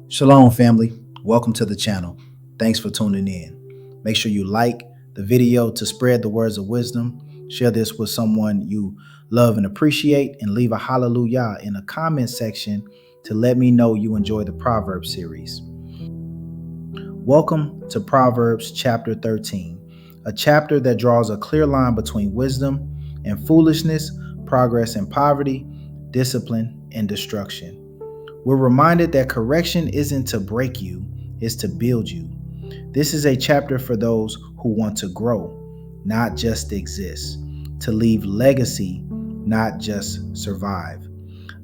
Shalom, family. Welcome to the channel. Thanks for tuning in. Make sure you like the video to spread the words of wisdom. Share this with someone you love and appreciate, and leave a hallelujah in the comment section to let me know you enjoy the Proverbs series. Welcome to Proverbs chapter 13, a chapter that draws a clear line between wisdom and foolishness, progress and poverty, discipline and destruction. We're reminded that correction isn't to break you, it's to build you. This is a chapter for those who want to grow, not just exist, to leave legacy, not just survive.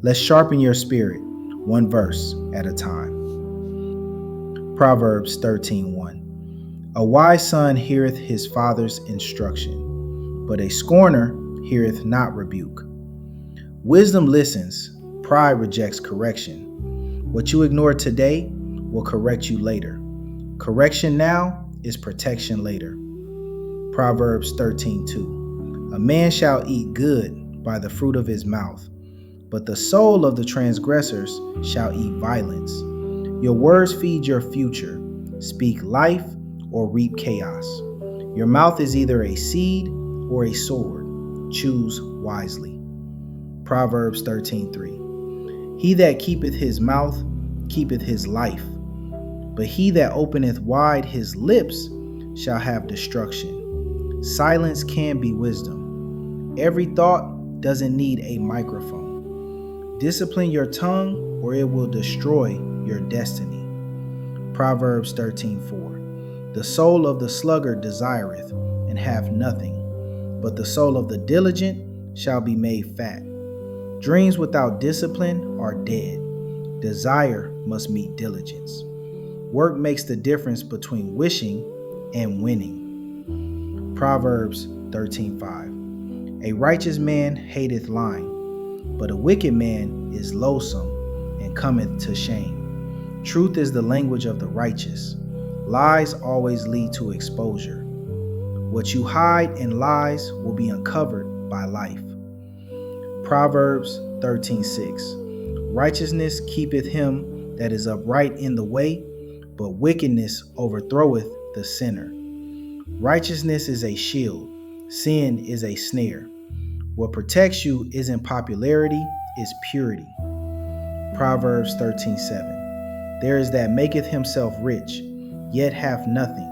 Let's sharpen your spirit, one verse at a time. Proverbs 13:1. A wise son heareth his father's instruction, but a scorner heareth not rebuke. Wisdom listens, pride rejects correction. What you ignore today will correct you later. Correction now is protection later. Proverbs 13:2. A man shall eat good by the fruit of his mouth, but the soul of the transgressors shall eat violence. Your words feed your future. Speak life or reap chaos. Your mouth is either a seed or a sword. Choose wisely. Proverbs 13:3. He that keepeth his mouth keepeth his life, but he that openeth wide his lips shall have destruction. Silence can be wisdom. Every thought doesn't need a microphone. Discipline your tongue or it will destroy your destiny. Proverbs 13:4. The soul of the sluggard desireth and hath nothing, but the soul of the diligent shall be made fat. Dreams without discipline are dead. Desire must meet diligence. Work makes the difference between wishing and winning. Proverbs 13:5. A righteous man hateth lying, but a wicked man is loathsome and cometh to shame. Truth is the language of the righteous. Lies always lead to exposure. What you hide in lies will be uncovered by life. Proverbs 13:6. Righteousness keepeth him that is upright in the way, but wickedness overthroweth the sinner. Righteousness is a shield, sin is a snare. What protects you isn't popularity, it's purity. Proverbs 13:7. There is that maketh himself rich, yet hath nothing.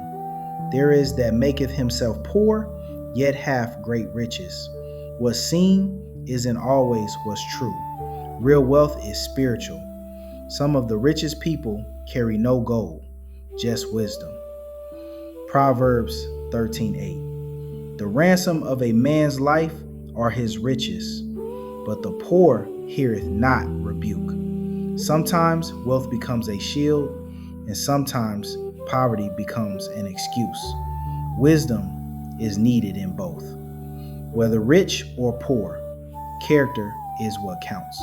There is that maketh himself poor, yet hath great riches. What's seen isn't always what's true. Real wealth is spiritual. Some of the richest people carry no gold, just wisdom. Proverbs 13:8. The ransom of a man's life are his riches, but the poor heareth not rebuke. Sometimes wealth becomes a shield, and sometimes poverty becomes an excuse. Wisdom is needed in both. Whether rich or poor, character is what counts.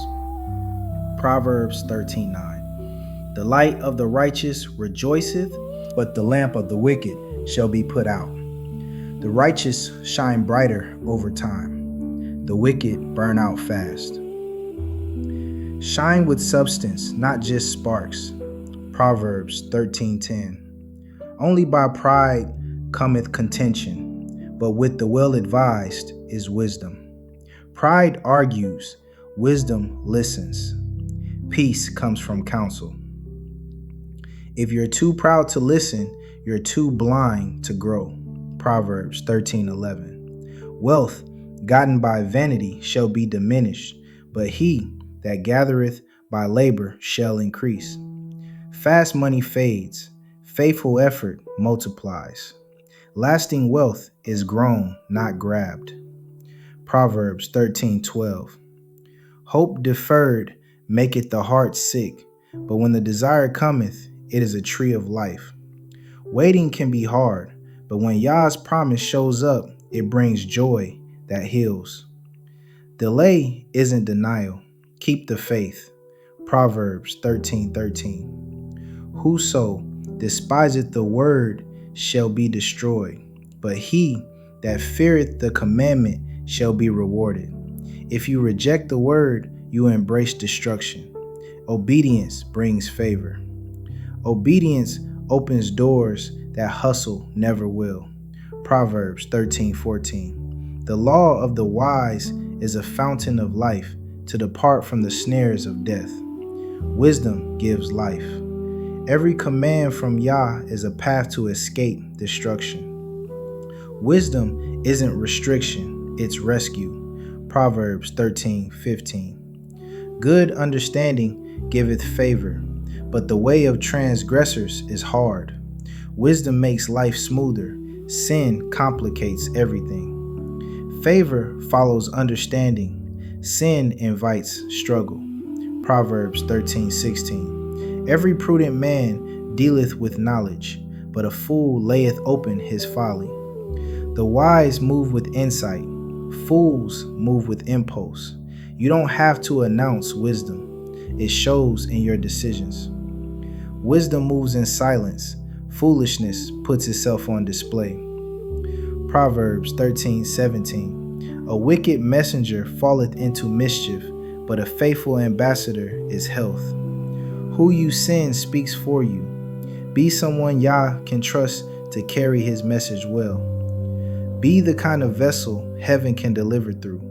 Proverbs 13:9. The light of the righteous rejoiceth, but the lamp of the wicked shall be put out. The righteous shine brighter over time. The wicked burn out fast. Shine with substance, not just sparks. Proverbs 13:10. Only by pride cometh contention, but with the well-advised is wisdom. Pride argues, wisdom listens. Peace comes from counsel. If you're too proud to listen, you're too blind to grow. Proverbs 13:11. Wealth gotten by vanity shall be diminished, but he that gathereth by labor shall increase. Fast money fades, faithful effort multiplies. Lasting wealth is grown, not grabbed. Proverbs 13:12. Hope deferred maketh the heart sick, but when the desire cometh, it is a tree of life. Waiting can be hard, but when Yah's promise shows up, it brings joy that heals. Delay isn't denial. Keep the faith. Proverbs 13:13. Whoso despiseth the word shall be destroyed, but he that feareth the commandment shall be rewarded. If you reject the word, you embrace destruction. Obedience brings favor. Obedience opens doors that hustle never will. Proverbs 13:14. The law of the wise is a fountain of life to depart from the snares of death. Wisdom gives life. Every command from Yah is a path to escape destruction. Wisdom isn't restriction, it's rescue. Proverbs 13:15. Good understanding giveth favor, but the way of transgressors is hard. Wisdom makes life smoother. Sin complicates everything. Favor follows understanding. Sin invites struggle. Proverbs 13:16. Every prudent man dealeth with knowledge, but a fool layeth open his folly. The wise move with insight. Fools move with impulse. You don't have to announce wisdom. It shows in your decisions. Wisdom moves in silence. Foolishness puts itself on display. Proverbs 13:17. A wicked messenger falleth into mischief, but a faithful ambassador is health. Who you send speaks for you. Be someone Yah can trust to carry his message well. Be the kind of vessel heaven can deliver through.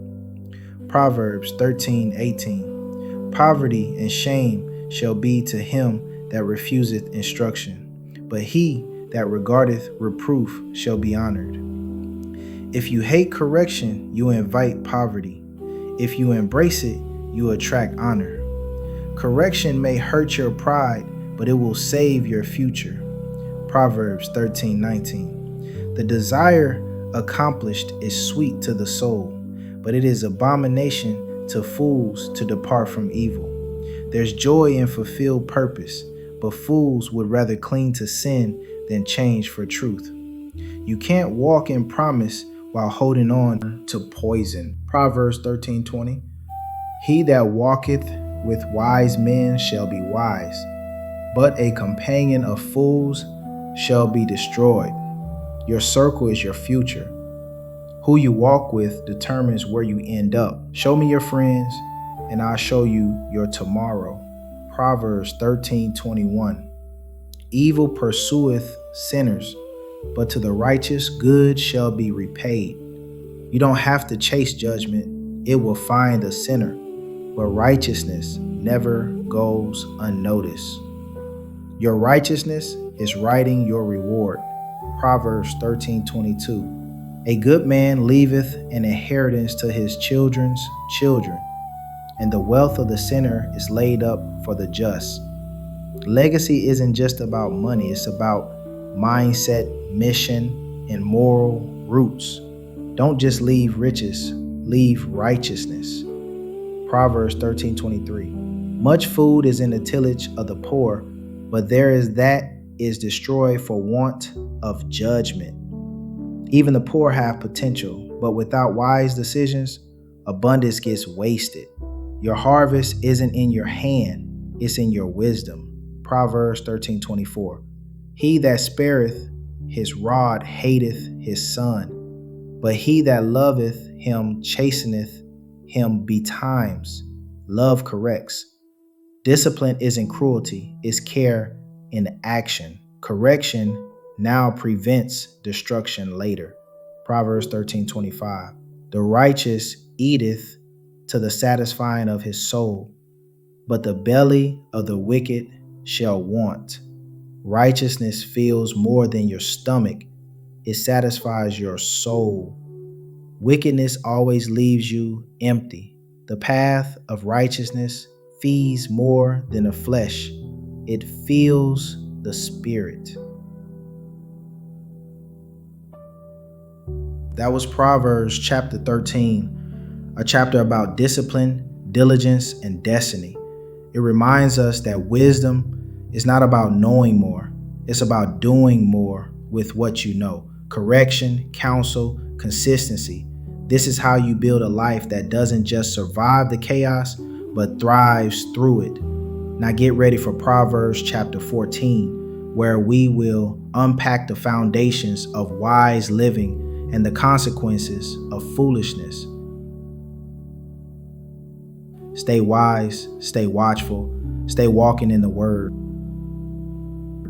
Proverbs 13:18. Poverty and shame shall be to him that refuseth instruction, but he that regardeth reproof shall be honored. If you hate correction, you invite poverty. If you embrace it, you attract honor. Correction may hurt your pride, but it will save your future. Proverbs 13:19. The desire accomplished is sweet to the soul, but it is abomination to fools to depart from evil. There's joy in fulfilled purpose, but fools would rather cling to sin than change for truth. You can't walk in promise while holding on to poison. Proverbs 13:20. He that walketh with wise men shall be wise, but a companion of fools shall be destroyed. Your circle is your future. Who you walk with determines where you end up. Show me your friends, and I'll show you your tomorrow. Proverbs 13:21. Evil pursueth sinners, but to the righteous good shall be repaid. You don't have to chase judgment, it will find the sinner, but righteousness never goes unnoticed. Your righteousness is writing your reward. Proverbs 13:22. A good man leaveth an inheritance to his children's children, and the wealth of the sinner is laid up for the just. Legacy isn't just about money, it's about mindset, mission, and moral roots. Don't just leave riches, leave righteousness. Proverbs 13:23. Much food is in the tillage of the poor, but there is that is destroyed for want of judgment. Even the poor have potential, but without wise decisions, abundance gets wasted. Your harvest isn't in your hand, it's in your wisdom. Proverbs 13:24. He that spareth his rod hateth his son, but he that loveth him chasteneth him betimes. Love corrects. Discipline isn't cruelty, it's care in action. Correction now prevents destruction later. Proverbs 13:25. The righteous eateth to the satisfying of his soul, but the belly of the wicked shall want. Righteousness fills more than your stomach, it satisfies your soul. Wickedness always leaves you empty. The path of righteousness feeds more than the flesh, it fills the spirit. That was Proverbs chapter 13, a chapter about discipline, diligence, and destiny. It reminds us that wisdom is not about knowing more, it's about doing more with what you know. Correction, counsel, consistency. This is how you build a life that doesn't just survive the chaos, but thrives through it. Now get ready for Proverbs chapter 14, where we will unpack the foundations of wise living and the consequences of foolishness. Stay wise, stay watchful, stay walking in the word.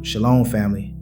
Shalom, family.